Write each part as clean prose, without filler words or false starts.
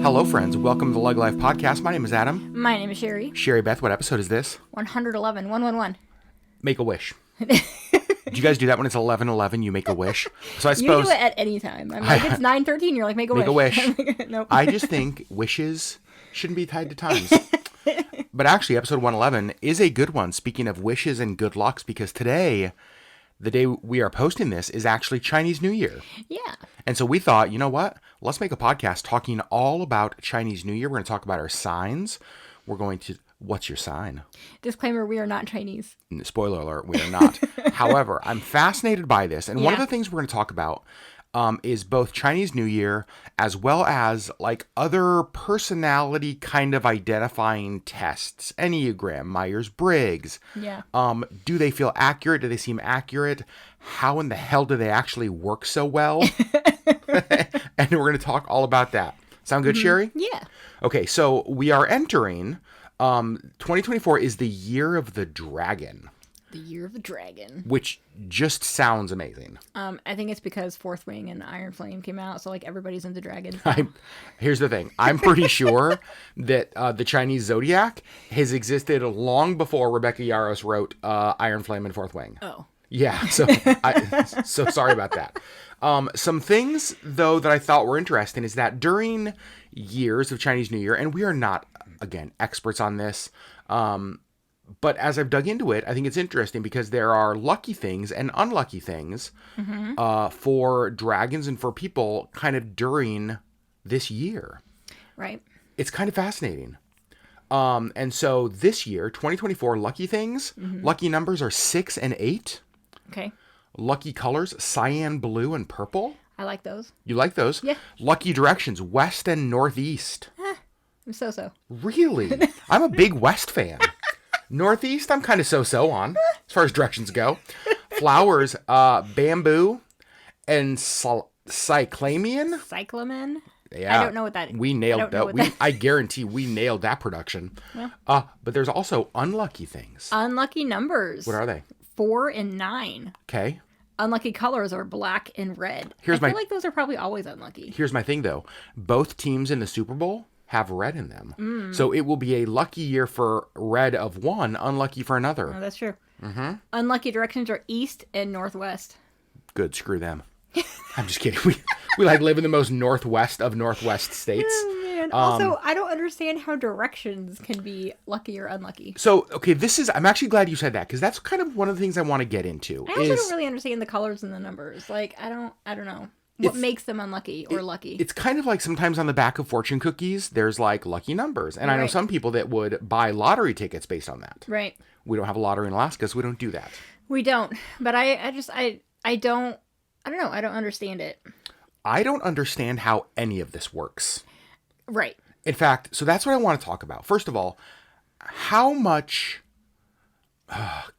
Hello, friends. Welcome to the LeggLife podcast. My name is Adam. My name is Sherry. Sherry Beth, what episode is this? 111. 111. Make a wish. Do you guys do that when it's 11:11? You make a wish. So I You suppose do it at any time. I'm like, it's 9:13. You're like, make a make wish. a wish. Nope. I just think wishes shouldn't be tied to times. But actually, episode 111 is a good one. Speaking of wishes and good lucks, because today, the day we are posting this, is actually Chinese New Year. Yeah. And so we thought, you know what? Let's make a podcast talking all about Chinese New Year. We're going to talk about our signs. We're going to... What's your sign? Disclaimer, we are not Chinese. Spoiler alert, we are not. However, I'm fascinated by this. And one of Yeah. the things we're going to talk about is both Chinese New Year as well as like other personality kind of identifying tests. Enneagram, Myers-Briggs. Yeah. Do they feel accurate? Do they seem accurate? How in the hell do they actually work so well? And we're going to talk all about that. Sound good, Sherry? Yeah. Okay, so we are entering... 2024 is the year of the dragon, The Year of the Dragon. which just sounds amazing. I think it's because Fourth Wing and Iron Flame came out, so like everybody's into dragons. Here's the thing. I'm pretty sure that the Chinese Zodiac has existed long before Rebecca Yarros wrote Iron Flame and Fourth Wing. Oh. Yeah, so so sorry about that. Some things, though, that I thought were interesting is that during years of Chinese New Year, and we are not, again, experts on this, but as I've dug into it, I think it's interesting because there are lucky things and unlucky things for dragons and for people kind of during this year. Right. It's kind of fascinating. And so this year, 2024, lucky things, lucky numbers are 6 and 8. Okay. Lucky colors, cyan, blue, and purple. I like those. You like those? Yeah. Lucky directions, west and northeast. I'm so-so. Really? I'm a big west fan. Northeast, I'm kind of so-so on, as far as directions go. Flowers, bamboo, and cyclamen. Cyclamen? Yeah. I don't know what that is. We nailed that. I guarantee we nailed that production. Yeah. But there's also unlucky things. Unlucky numbers. What are they? 4 and 9. Okay. Unlucky colors are black and red. I feel like those are probably always unlucky. Here's my thing, though. Both teams in the Super Bowl have red in them. So it will be a lucky year for red of one, unlucky for another. Oh, that's true. Mm-hmm. Unlucky directions are east and northwest. Good, screw them. I'm just kidding. We like live in the most northwest of northwest states. Oh, man. Also, I don't understand how directions can be lucky or unlucky. So, okay, I'm actually glad you said that because that's kind of one of the things I want to get into. I also don't really understand the colors and the numbers. Like, I don't know. What makes them unlucky or lucky? It's kind of like sometimes on the back of fortune cookies, there's like lucky numbers. And I know Right. some people that would buy lottery tickets based on that. Right. We don't have a lottery in Alaska, so we don't do that. We don't. But I don't know. I don't understand it. I don't understand how any of this works. Right. In fact, so that's what I want to talk about. First of all, how much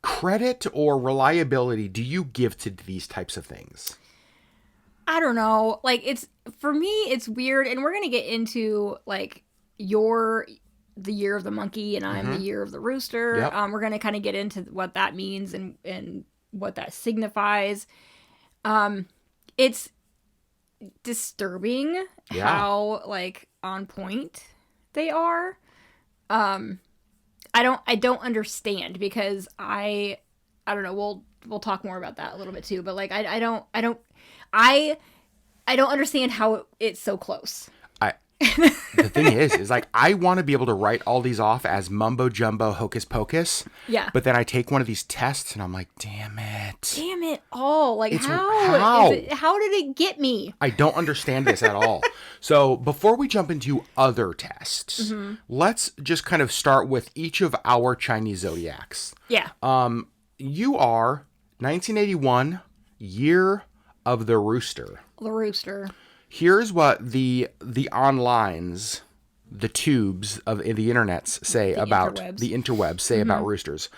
credit or reliability do you give to these types of things? I don't know. Like, for me, it's weird. And we're going to get into, like, you're the year of the monkey and I'm the year of the rooster. Yep. We're going to kind of get into what that means and what that signifies. It's disturbing how, like, on point they are. I don't understand because I don't know. We'll talk more about that a little bit too. But like, I don't understand how it's so close. The thing is like I want to be able to write all these off as mumbo jumbo hocus pocus. Yeah. But then I take one of these tests and I'm like, damn it all. Like, how did it get me? I don't understand this at all. So before we jump into other tests, let's just kind of start with each of our Chinese zodiacs. Yeah. You are 1981, year of the rooster. The rooster. Here's what the onlines, the tubes of the internets say about the interwebs say about roosters.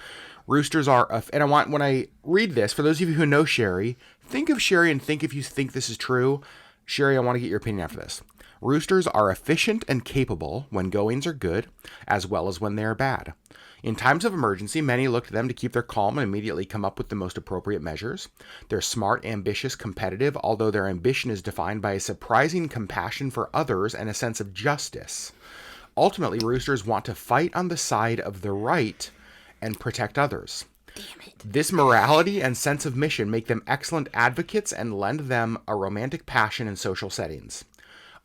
Roosters are, and I want, when I read this, for those of you who know Sherry, think of Sherry and think if you think this is true. Sherry, I want to get your opinion after this. Roosters are efficient and capable when goings are good, as well as when they are bad. In times of emergency, many look to them to keep their calm and immediately come up with the most appropriate measures. They're smart, ambitious, competitive, although their ambition is defined by a surprising compassion for others and a sense of justice. Ultimately, roosters want to fight on the side of the right and protect others. This morality and sense of mission make them excellent advocates and lend them a romantic passion in social settings.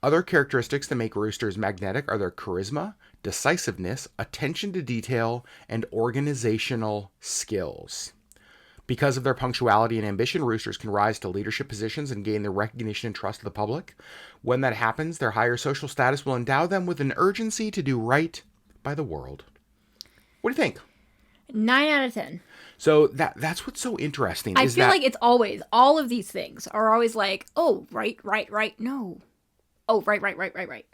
Other characteristics that make roosters magnetic are their charisma, decisiveness, attention to detail, and organizational skills. Because of their punctuality and ambition, roosters can rise to leadership positions and gain the recognition and trust of the public. When that happens, their higher social status will endow them with an urgency to do right by the world. What do you think? 9 out of 10. So that's what's so interesting. I feel like it's always, all of these things are always like, oh, right, no. Oh, right. Like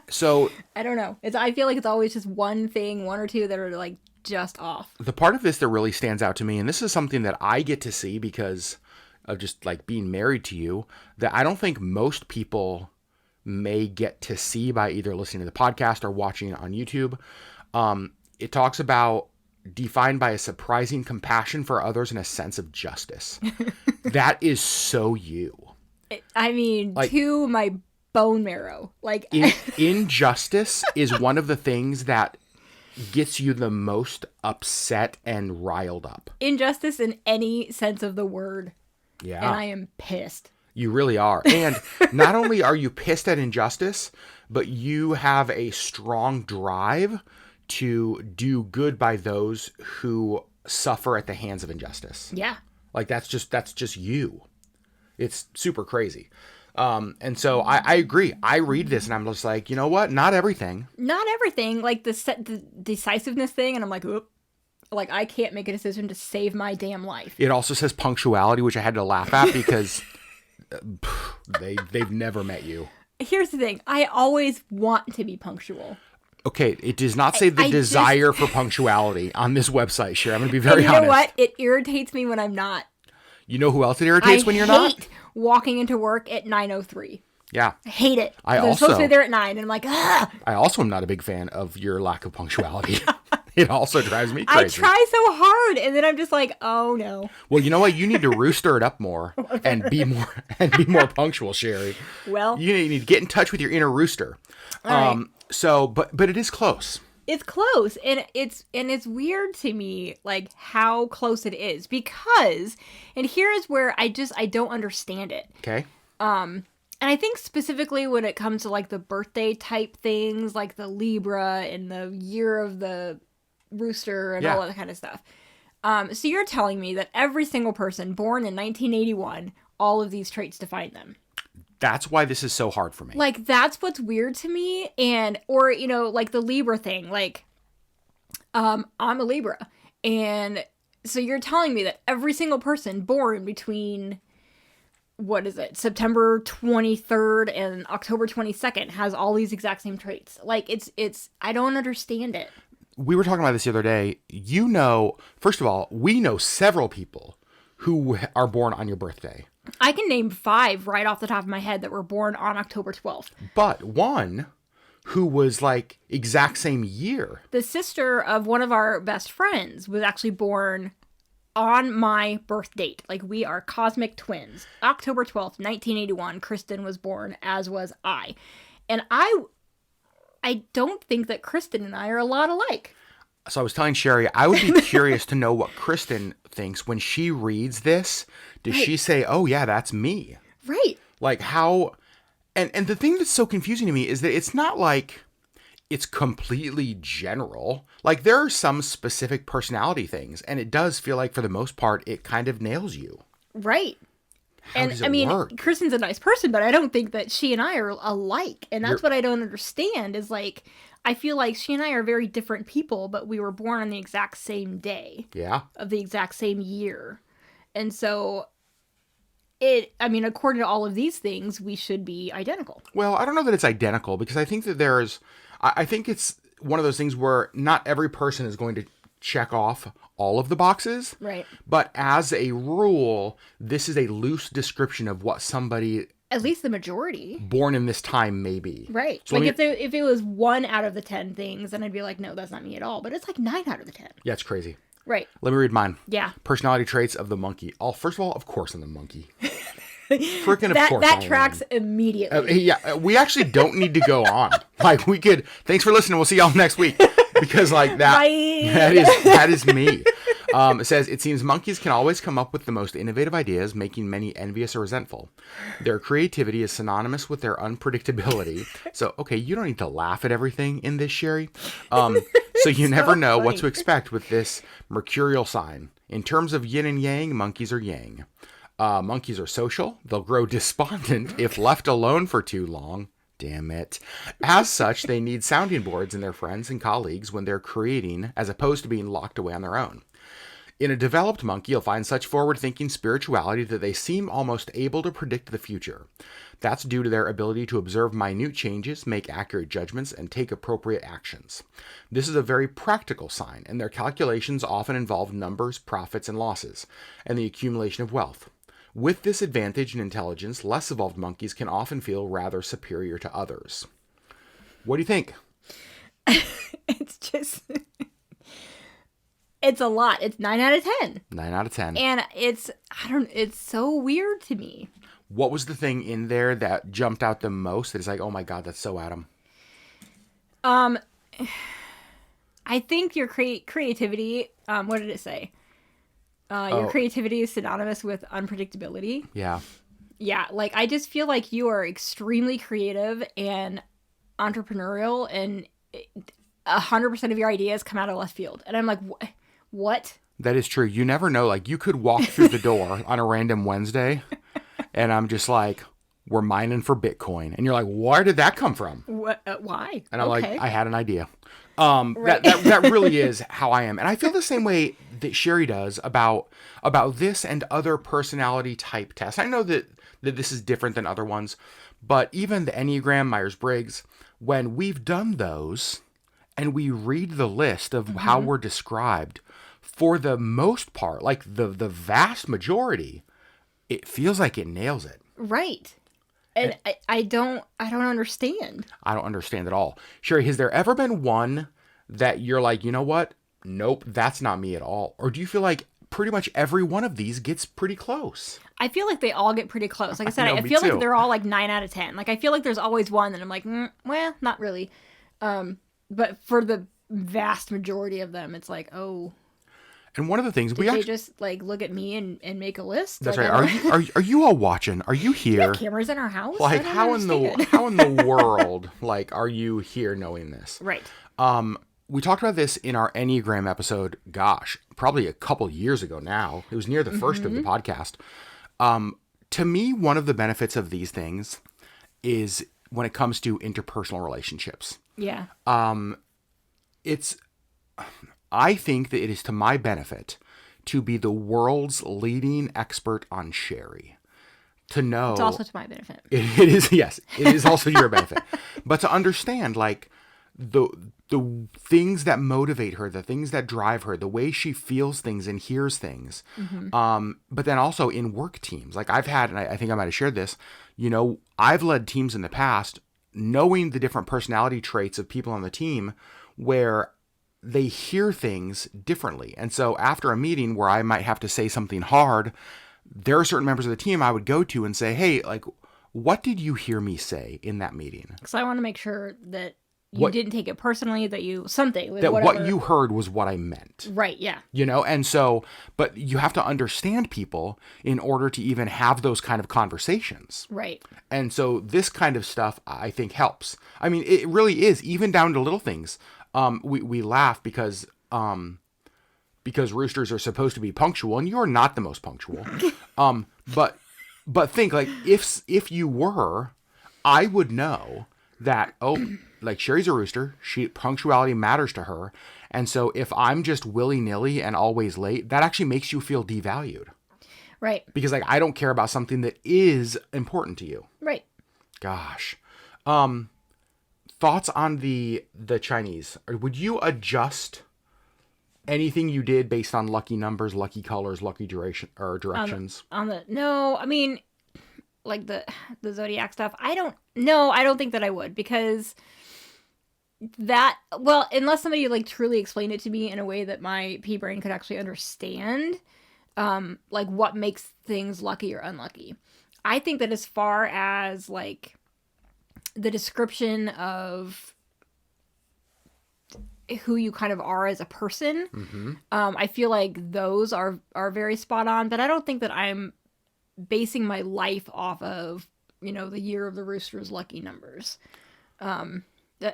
so I don't know. I feel like it's always just one thing, one or two that are like just off. The part of this that really stands out to me, and this is something that I get to see because of just like being married to you, that I don't think most people may get to see by either listening to the podcast or watching it on YouTube. It talks about defined by a surprising compassion for others and a sense of justice. That is so you. I mean, like, to my bone marrow. Like injustice is one of the things that gets you the most upset and riled up. Injustice in any sense of the word. Yeah. And I am pissed. You really are. And not only are you pissed at injustice, but you have a strong drive to do good by those who suffer at the hands of injustice. Yeah. Like that's just you. It's super crazy. And so I agree. I read this and I'm just like, you know what? Not everything. Like the decisiveness thing. And I'm like, oop. Like I can't make a decision to save my damn life. It also says punctuality, which I had to laugh at because they've never met you. Here's the thing. I always want to be punctual. Okay, it does not say the desire for punctuality on this website, Sherry. I'm going to be very honest. You know what? It irritates me when I'm not. You know who else it irritates when you're not? I hate walking into work at 9:03. Yeah. I hate it. I'm supposed to be there at 9, and I'm like, ah. I also am not a big fan of your lack of punctuality. It also drives me crazy. I try so hard, and then I'm just like, oh no. Well, you know what? You need to rooster it up more and be more punctual, Sherry. Well, you need to get in touch with your inner rooster. Right. So, but it is close. It's close, and it's weird to me, like how close it is, because, and here is where I don't understand it. Okay. And I think specifically when it comes to like the birthday type things, like the Libra and the year of the rooster and all that kind of stuff. So you're telling me that every single person born in 1981, all of these traits define them. That's why this is so hard for me. Like, that's what's weird to me. Or, you know, like the Libra thing, like, I'm a Libra. And so you're telling me that every single person born between, what is it, September 23rd and October 22nd has all these exact same traits. Like, it's, I don't understand it. We were talking about this the other day. You know, first of all, we know several people who are born on your birthday. I can name 5 right off the top of my head that were born on October 12th. But one who was like exact same year. The sister of one of our best friends was actually born on my birth date. Like, we are cosmic twins. October 12th, 1981, Kristen was born, as was I. And I don't think that Kristen and I are a lot alike. So I was telling Sherry, I would be curious to know what Kristen thinks when she reads this. Does she say, oh yeah, that's me? Right. Like how, and the thing that's so confusing to me is that it's not like it's completely general. Like there are some specific personality things, and it does feel like for the most part, it kind of nails you. Right. How does it work? Kristen's a nice person, but I don't think that she and I are alike. And that's what I don't understand is like, I feel like she and I are very different people, but we were born on the exact same day. Yeah. Of the exact same year. And so according to all of these things, we should be identical. Well, I don't know that it's identical because I think that I think it's one of those things where not every person is going to check off all of the boxes. Right. But as a rule, this is a loose description of what somebody at least the majority. Born in this time, maybe. Right. So Like if it was 1 out of the 10 things, then I'd be like, no, that's not me at all. But it's like 9 out of the 10. Yeah, it's crazy. Right. Let me read mine. Yeah. Personality traits of the monkey. Oh, first of all, of course I'm the monkey. Freaking of course That I tracks am. immediately. Yeah, we actually don't need to go on. Like we could. Thanks for listening. We'll see y'all next week. Because like that, Bye. that is me. It says, it seems monkeys can always come up with the most innovative ideas, making many envious or resentful. Their creativity is synonymous with their unpredictability. So, okay, you don't need to laugh at everything in this, Sherry. So you never know what to expect with this mercurial sign. In terms of yin and yang, monkeys are yang. Monkeys are social. They'll grow despondent if left alone for too long. Damn it. As such, they need sounding boards in their friends and colleagues when they're creating, as opposed to being locked away on their own. In a developed monkey, you'll find such forward-thinking spirituality that they seem almost able to predict the future. That's due to their ability to observe minute changes, make accurate judgments, and take appropriate actions. This is a very practical sign, and their calculations often involve numbers, profits, and losses, and the accumulation of wealth. With this advantage and intelligence, less evolved monkeys can often feel rather superior to others. What do you think? It's just... It's a lot. It's 9 out of 10. 9 out of 10. And it's so weird to me. What was the thing in there that jumped out the most that is like, oh my God, that's so Adam? I think your creativity, what did it say? Your creativity is synonymous with unpredictability. Yeah. Yeah, like I just feel like you are extremely creative and entrepreneurial, and 100% of your ideas come out of left field. And I'm like, what? That is true. You never know. Like, you could walk through the door on a random Wednesday, and I'm just like, we're mining for Bitcoin. And you're like, where did that come from? What? Why? And I'm like, Okay. I had an idea. Right. That really is how I am. And I feel the same way that Sherry does about this and other personality type tests. I know that this is different than other ones, but even the Enneagram, Myers-Briggs, when we've done those and we read the list of how we're described, for the most part, like the vast majority, it feels like it nails it. Right. And I don't understand. I don't understand at all. Sherry, has there ever been one that you're like, you know what? Nope, that's not me at all. Or do you feel like pretty much every one of these gets pretty close? I feel like they all get pretty close. Like I said, No, I me feel too. like they're all like 9 out of 10. Like I feel like there's always one that I'm like, well, not really. But for the vast majority of them, it's like, oh. And one of the things Did they just like look at me and make a list? That's like, right. Are you all watching? Are you here? Cameras in our house? Like I don't how in understand. the world like are you here knowing this? Right. We talked about this in our Enneagram episode, gosh, probably a couple years ago now. It was near the first of the podcast. To me, one of the benefits of these things is when it comes to interpersonal relationships. Yeah. I think that it is to my benefit to be the world's leading expert on Sherry. To know... It's also to my benefit. It is, yes. It is also your benefit. But to understand, like, the things that motivate her, the things that drive her, the way she feels things and hears things. But then also in work teams. Like, I've had, and I think I might have shared this, you know, I've led teams in the past knowing the different personality traits of people on the team where they hear things differently. And so after a meeting where I might have to say something hard, there are certain members of the team I would go to and say, hey, like, what did you hear me say in that meeting? Because I want to make sure that you didn't take it personally, that you, something. That whatever. what you heard was what I meant. Right, yeah. You know, and so, but you have to understand people in order to even have those kind of conversations. Right. And so this kind of stuff, I think, helps. I mean, it really is, even down to little things. We laugh because roosters are supposed to be punctual, and you're not the most punctual. But think, like, if you were, I would know that, like, Sherry's a rooster. Punctuality matters to her. And so if I'm just willy-nilly and always late, that actually makes you feel devalued. Right. Because, like, I don't care about something that is important to you. Right. Gosh. Thoughts on the Chinese? Would you adjust anything you did based on lucky numbers, lucky colors, lucky duration or directions? No, I mean, like the Zodiac stuff, I don't think that I would, because that, well, unless somebody like truly explained it to me in a way that my pea brain could actually understand, like what makes things lucky or unlucky. I think that as far as like the description of who you kind of are as a person, I feel like those are very spot on, but I don't think that I'm basing my life off of, the year of the rooster's lucky numbers.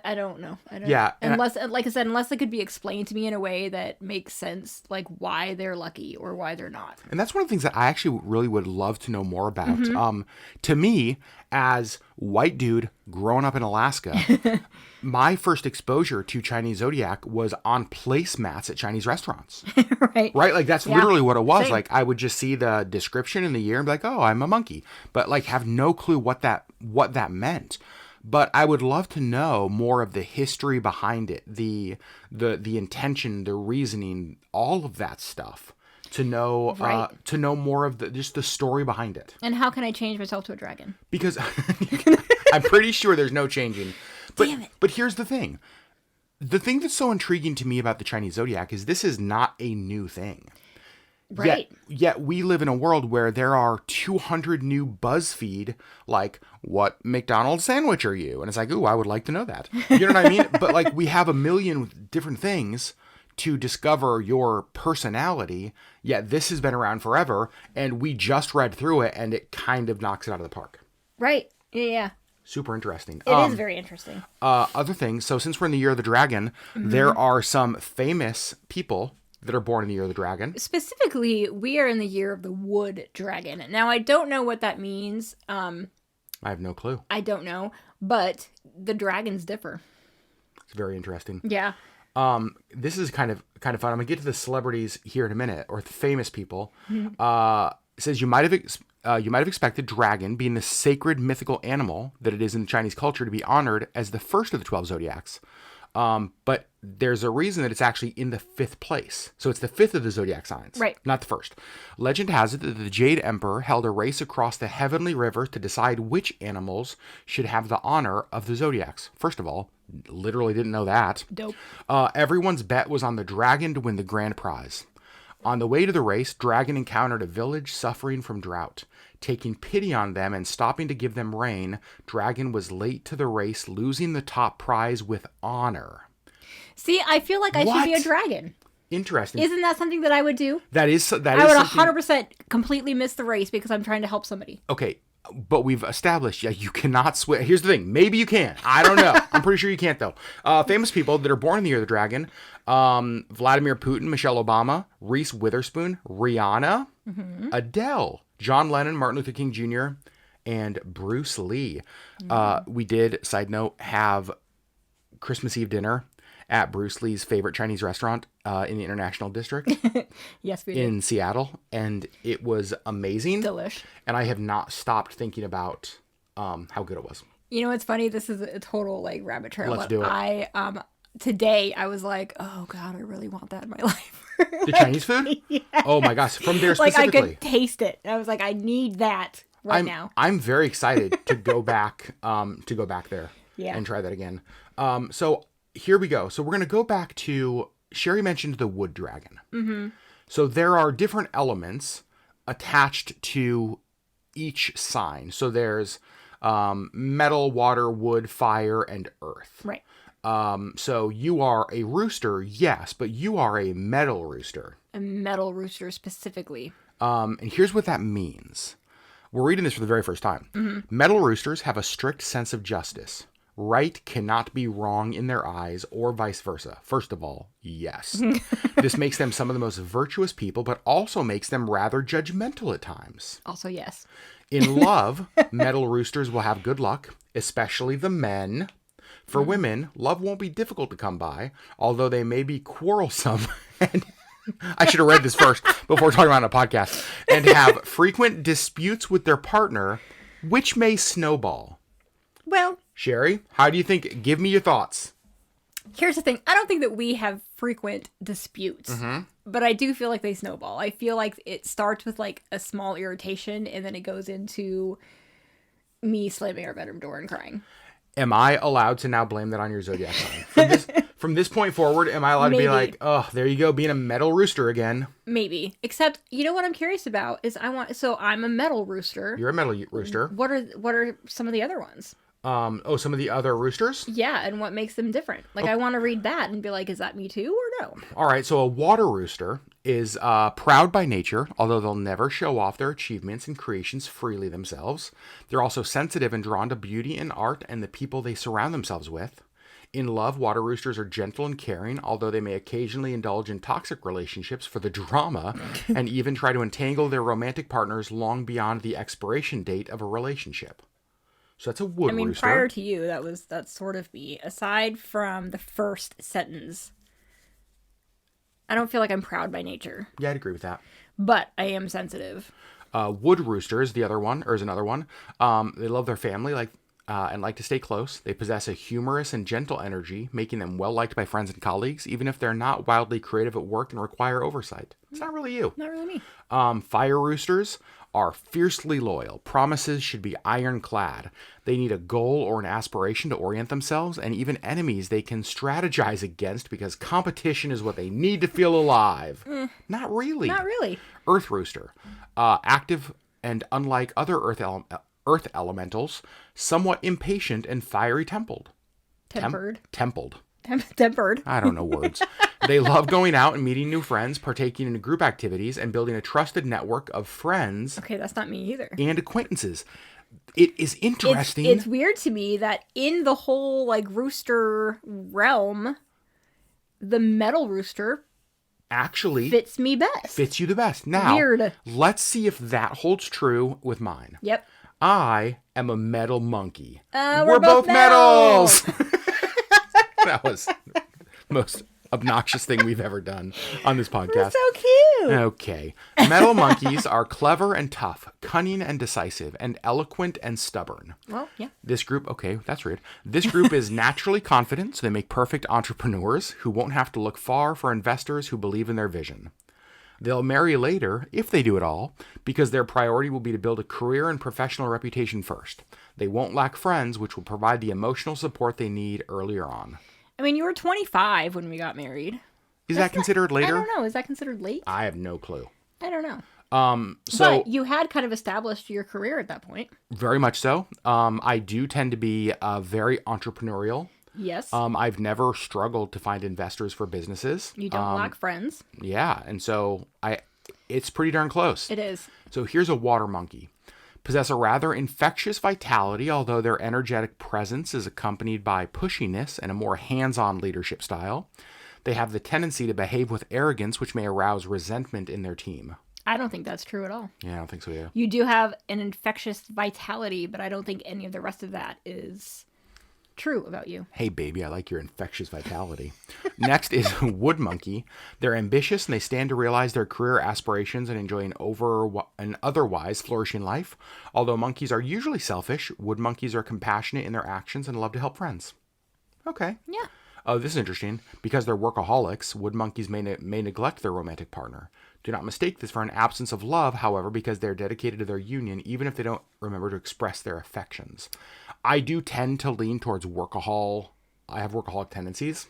I don't know. Yeah, unless, like I said, unless it could be explained to me in a way that makes sense, like why they're lucky or why they're not. And that's one of the things that I actually really would love to know more about. To me, as white dude growing up in Alaska, my first exposure to Chinese Zodiac was on placemats at Chinese restaurants. Right. Right? Like, that's literally what it was. Same. Like, I would just see the description in the year and be like, oh, I'm a monkey. But, like, have no clue what that meant. But I would love to know more of the history behind it, the intention, the reasoning, all of that stuff. To know more of just the story behind it. And how can I change myself to a dragon? Because I'm pretty sure there's no changing. But, Damn it. But here's the thing. The thing that's so intriguing to me about the Chinese Zodiac is this is not a new thing. Right. Yet we live in a world where there are 200 new BuzzFeed, like, what McDonald's sandwich are you? And it's like, ooh, I would like to know that. You know what I mean? But, like, we have a million different things to discover your personality, yet this has been around forever, and we just read through it, and it kind of knocks it out of the park. Right. Yeah. Super interesting. It is very interesting. Other things, so since we're in the year of the dragon, there are some famous people that are born in the year of the dragon. Specifically, we are in the year of the wood dragon. Now, I don't know what that means. I have no clue. I don't know, but the dragons differ. It's very interesting. Yeah. This is kind of fun. I'm gonna get to the celebrities here in a minute, or the famous people. It says you might have expected dragon, being the sacred mythical animal that it is in Chinese culture, to be honored as the first of the 12 zodiacs. But there's a reason that it's actually in the 5th place. So it's the 5th of the zodiac signs, right? Not the first. Legend has it that the Jade Emperor held a race across the heavenly river to decide which animals should have the honor of the zodiacs. First of all, literally didn't know that. Dope. Everyone's bet was on the dragon to win the grand prize. On the way to the race, Dragon encountered a village suffering from drought. Taking pity on them and stopping to give them rain, Dragon was late to the race, losing the top prize with honor. See, I feel like I should be a dragon. Interesting. Isn't that something that I would do? That is I would 100% completely miss the race because I'm trying to help somebody. Okay, but we've established, you cannot switch. Here's the thing. Maybe you can. I don't know. I'm pretty sure you can't, though. Famous people that are born in the year of the dragon. Vladimir Putin, Michelle Obama, Reese Witherspoon, Rihanna, Adele, John Lennon, Martin Luther King Jr., and Bruce Lee. We did, side note, have Christmas Eve dinner at Bruce Lee's favorite Chinese restaurant in the International District. Yes, we did. In Seattle. And it was amazing. Delish. And I have not stopped thinking about how good it was. You know what's funny? This is a total like rabbit trail. Let's do it. Today I was like, oh God, I really want that in my life. The Chinese food? Yeah. Oh my gosh. From there Like specifically. I could taste it. I was like, I need that now. I'm very excited to go back there and try that again. So here we go. So we're going to go back to, Sherry mentioned the wood dragon. Mm-hmm. So there are different elements attached to each sign. So there's metal, water, wood, fire, and earth. Right. So you are a rooster, yes, but you are a metal rooster. A metal rooster specifically. And here's what that means. We're reading this for the very first time. Mm-hmm. Metal roosters have a strict sense of justice. Right cannot be wrong in their eyes, or vice versa. First of all, yes. This makes them some of the most virtuous people, but also makes them rather judgmental at times. Also, yes. In love, metal roosters will have good luck, especially the men. For women, love won't be difficult to come by, although they may be quarrelsome. And I should have read this first before talking about it on a podcast. And have frequent disputes with their partner, which may snowball. Well, Sherry, how do you think? Give me your thoughts. Here's the thing. I don't think that we have frequent disputes, but I do feel like they snowball. I feel like it starts with like a small irritation and then it goes into me slamming our bedroom door and crying. Am I allowed to now blame that on your zodiac sign? From this point forward, am I allowed to be like, oh, there you go, being a metal rooster again? Maybe. Except, you know what I'm curious about is so I'm a metal rooster. You're a metal rooster. What are some of the other ones? Some of the other roosters? Yeah, and what makes them different? Like, I want to read that and be like, is that me too or no? All right, so a water rooster is proud by nature, although they'll never show off their achievements and creations freely themselves. They're also sensitive and drawn to beauty and art and the people they surround themselves with. In love, water roosters are gentle and caring, although they may occasionally indulge in toxic relationships for the drama and even try to entangle their romantic partners long beyond the expiration date of a relationship. So that's a wood rooster. Prior to you, that's sort of me. Aside from the first sentence, I don't feel like I'm proud by nature. Yeah, I'd agree with that. But I am sensitive. Wood rooster is another one. They love their family and like to stay close. They possess a humorous and gentle energy, making them well liked by friends and colleagues, even if they're not wildly creative at work and require oversight. It's not really you. Not really me. Fire roosters are fiercely loyal. Promises should be ironclad. They need a goal or an aspiration to orient themselves, and even enemies they can strategize against because competition is what they need to feel alive. Not really. Not really. Earth rooster. Active and unlike other earth elementals, somewhat impatient and fiery tempered. Tempered. I don't know words. They love going out and meeting new friends, partaking in group activities, and building a trusted network of friends. Okay, that's not me either. And acquaintances. It is interesting. It's weird to me that in the whole like rooster realm, the metal rooster actually fits me best. Fits you the best. Now, weird. Let's see if that holds true with mine. Yep. I am a metal monkey. We're both metals. That was the most obnoxious thing we've ever done on this podcast. We're so cute. Okay. Metal monkeys are clever and tough, cunning and decisive, and eloquent and stubborn. Well, yeah. This group, okay, that's weird. This group is naturally confident, so they make perfect entrepreneurs who won't have to look far for investors who believe in their vision. They'll marry later, if they do at all, because their priority will be to build a career and professional reputation first. They won't lack friends, which will provide the emotional support they need earlier on. I mean, you were 25 when we got married. Is that considered later? I don't know. Is that considered late? I have no clue. I don't know. So but you had kind of established your career at that point. Very much so. I do tend to be very entrepreneurial. Yes. I've never struggled to find investors for businesses. You don't lack friends. Yeah, and so it's pretty darn close. It is. So here's a water monkey. Possess a rather infectious vitality, although their energetic presence is accompanied by pushiness and a more hands-on leadership style. They have the tendency to behave with arrogance, which may arouse resentment in their team. I don't think that's true at all. Yeah, I don't think so either. You do have an infectious vitality, but I don't think any of the rest of that is true about you. Hey, baby, I like your infectious vitality. Next is wood monkey. They're ambitious and they stand to realize their career aspirations and enjoy an otherwise flourishing life. Although monkeys are usually selfish, wood monkeys are compassionate in their actions and love to help friends. Okay. Yeah. Oh, this is interesting. Because they're workaholics, wood monkeys may neglect their romantic partner. Do not mistake this for an absence of love, however, because they're dedicated to their union, even if they don't remember to express their affections. I do tend to lean towards I have workaholic tendencies,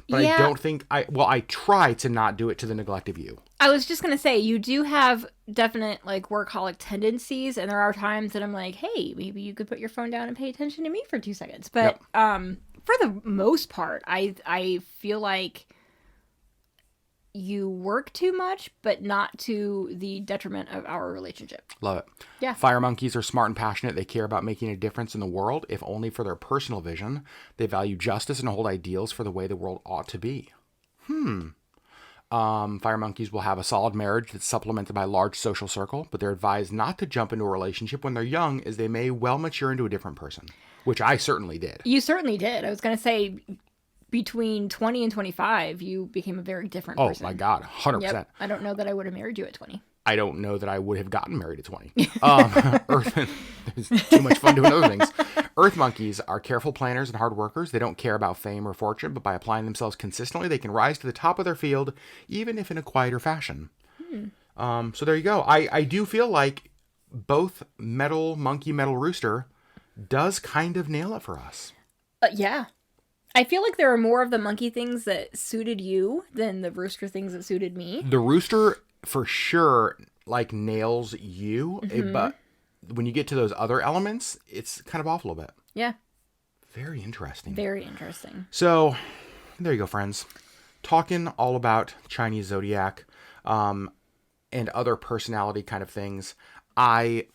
but yeah. I don't think I try to not do it to the neglect of you. I was just going to say, you do have definite like workaholic tendencies, and there are times that I'm like, hey, maybe you could put your phone down and pay attention to me for 2 seconds. But for the most part, I feel like you work too much, but not to the detriment of our relationship. Love it. Yeah. Fire monkeys are smart and passionate. They care about making a difference in the world, if only for their personal vision. They value justice and hold ideals for the way the world ought to be. Fire monkeys will have a solid marriage that's supplemented by a large social circle, but they're advised not to jump into a relationship when they're young, as they may well mature into a different person, which I certainly did. You certainly did. I was going to say, between 20 and 25, you became a very different person. Oh my God, 100%. Yep. I don't know that I would have married you at 20. I don't know that I would have gotten married at 20. There's too much fun doing other things. Earth monkeys are careful planners and hard workers. They don't care about fame or fortune, but by applying themselves consistently, they can rise to the top of their field, even if in a quieter fashion. So there you go. I do feel like both metal monkey, metal rooster does kind of nail it for us. Yeah. I feel like there are more of the monkey things that suited you than the rooster things that suited me. The rooster, for sure, like nails you, but when you get to those other elements, it's kind of off a little bit. Yeah. Very interesting. Very interesting. So, there you go, friends. Talking all about Chinese Zodiac and other personality kind of things. I'll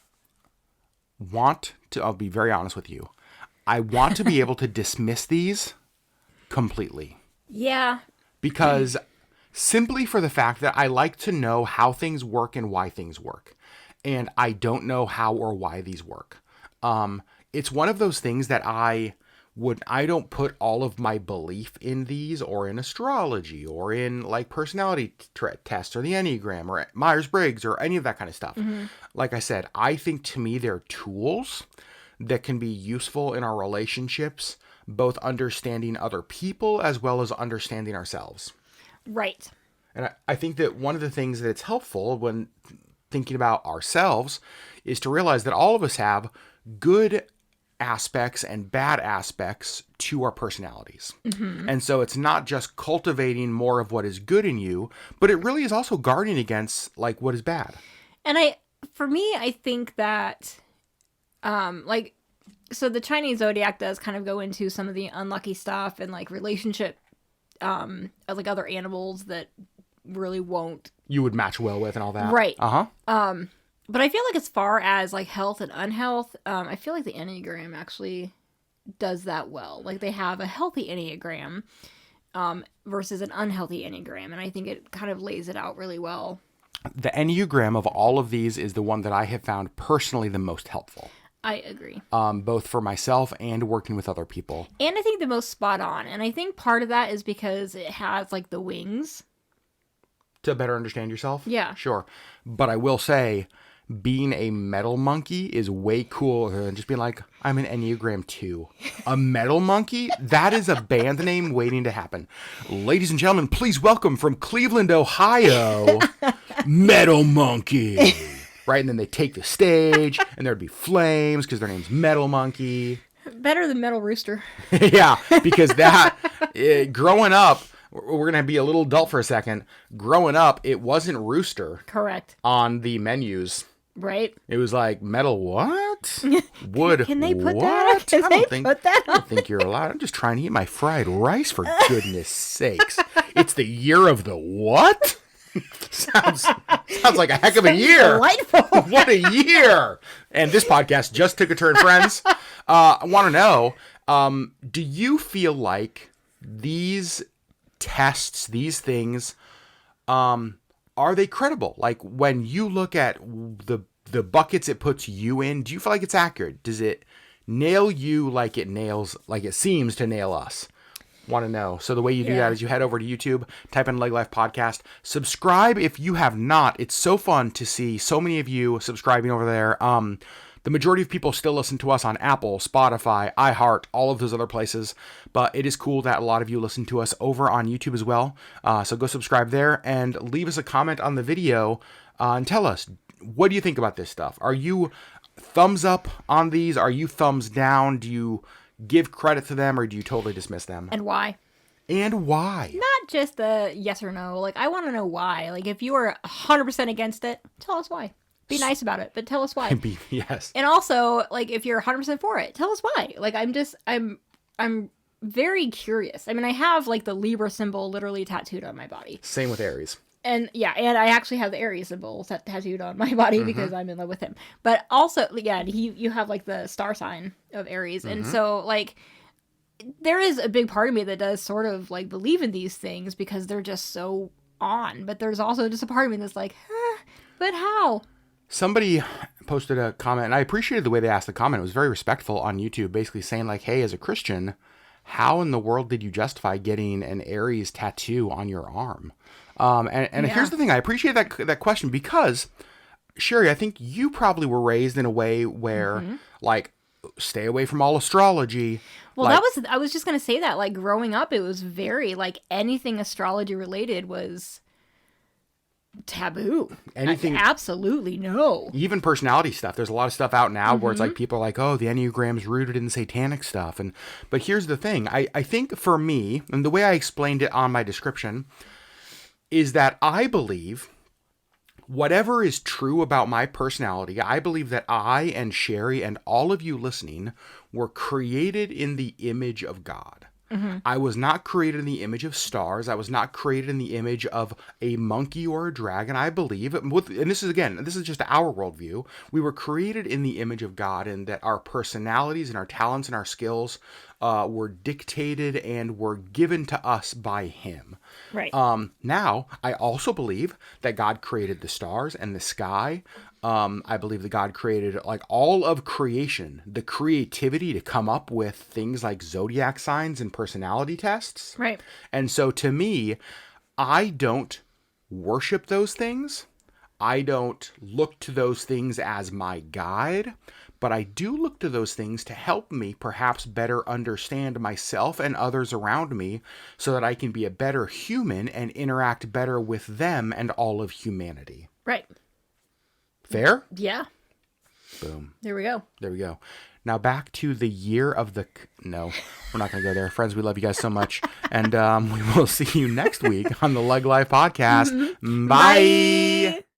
be very honest with you. I want to be able to dismiss these completely. Yeah. Because simply for the fact that I like to know how things work and why things work. And I don't know how or why these work. It's one of those things that I don't put all of my belief in these or in astrology or in like personality tests or the Enneagram or Myers-Briggs or any of that kind of stuff. Like I said, I think to me they're tools that can be useful in our relationships, both understanding other people as well as understanding ourselves. Right. And I think that one of the things that's helpful when thinking about ourselves is to realize that all of us have good aspects and bad aspects to our personalities. And so it's not just cultivating more of what is good in you, but it really is also guarding against like what is bad. And for me, I think that, so the Chinese Zodiac does kind of go into some of the unlucky stuff and like relationship, like other animals that really won't. You would match well with and all that. Right. Uh-huh. But I feel like as far as like health and unhealth, I feel like the Enneagram actually does that well. Like they have a healthy Enneagram versus an unhealthy Enneagram. And I think it kind of lays it out really well. The Enneagram of all of these is the one that I have found personally the most helpful. I agree. Both for myself and working with other people. And I think the most spot on. And I think part of that is because it has like the wings. To better understand yourself? Yeah. Sure. But I will say, being a metal monkey is way cooler than just being like, I'm an Enneagram 2. A metal monkey? That is a band name waiting to happen. Ladies and gentlemen, please welcome from Cleveland, Ohio, Metal Monkey. Right? And then they take the stage, and there'd be flames because their name's Metal Monkey. Better than Metal Rooster. Yeah, because growing up, we're going to be a little adult for a second. Growing up, it wasn't Rooster. Correct. On the menus. Right. It was like, metal what? Wood Can they put what? that? Can they put that I don't think you're allowed. I'm just trying to eat my fried rice, for goodness sakes. It's the year of the what? sounds like a heck of a year. Delightful. What a year. And this podcast just took a turn, friends. I want to know, do you feel like these tests, these things, are they credible? Like when you look at the buckets it puts you in, do you feel like it's accurate? Does it nail you like it seems to nail us? Want to know. So the way you do that is you head over to YouTube, type in LeggLife Podcast, subscribe if you have not. It's so fun to see so many of you subscribing over there. The majority of people still listen to us on Apple, Spotify, iHeart, all of those other places. But it is cool that a lot of you listen to us over on YouTube as well. So go subscribe there and leave us a comment on the video and tell us, what do you think about this stuff? Are you thumbs up on these? Are you thumbs down? Do you give credit to them or do you totally dismiss them? And why? And why? Not just a yes or no. Like, I want to know why. Like, if you are 100% against it, tell us why. Be nice about it, but tell us why. Yes. And also, like, if you're 100% for it, tell us why. Like, I'm very curious. I mean, I have, like, the Libra symbol literally tattooed on my body. Same with Aries. And, yeah, and I actually have the Aries symbol tattooed on my body because I'm in love with him. But also, yeah, you have, like, the star sign of Aries. And so, like, there is a big part of me that does sort of, like, believe in these things because they're just so on. But there's also just a part of me that's like, but how? Somebody posted a comment, and I appreciated the way they asked the comment. It was very respectful on YouTube, basically saying like, hey, as a Christian, how in the world did you justify getting an Aries tattoo on your arm? And here's the thing. I appreciate that question because, Sherry, I think you probably were raised in a way where, like, stay away from all astrology. Well, I was just going to say that, like, growing up, it was very, like, anything astrology related was taboo. Anything, Absolutely no. even personality stuff. There's a lot of stuff out now where it's like people are like, oh, the Enneagram's rooted in satanic stuff. But here's the thing. I think for me, and the way I explained it on my description, is that I believe whatever is true about my personality, I believe that I and Sherry and all of you listening were created in the image of God. I was not created in the image of stars. I was not created in the image of a monkey or a dragon. I believe, and this is just our worldview. We were created in the image of God, and that our personalities and our talents and our skills were dictated and were given to us by Him. Right. Now, I also believe that God created the stars and the sky. I believe that God created like all of creation, the creativity to come up with things like zodiac signs and personality tests. Right. And so to me, I don't worship those things. I don't look to those things as my guide, but I do look to those things to help me perhaps better understand myself and others around me so that I can be a better human and interact better with them and all of humanity. Right. Fair? Yeah. Boom. There we go. There we go. Now back to the year of the... No, we're not going to go there. Friends, we love you guys so much. And we will see you next week on the LeggLife podcast. Bye. Bye.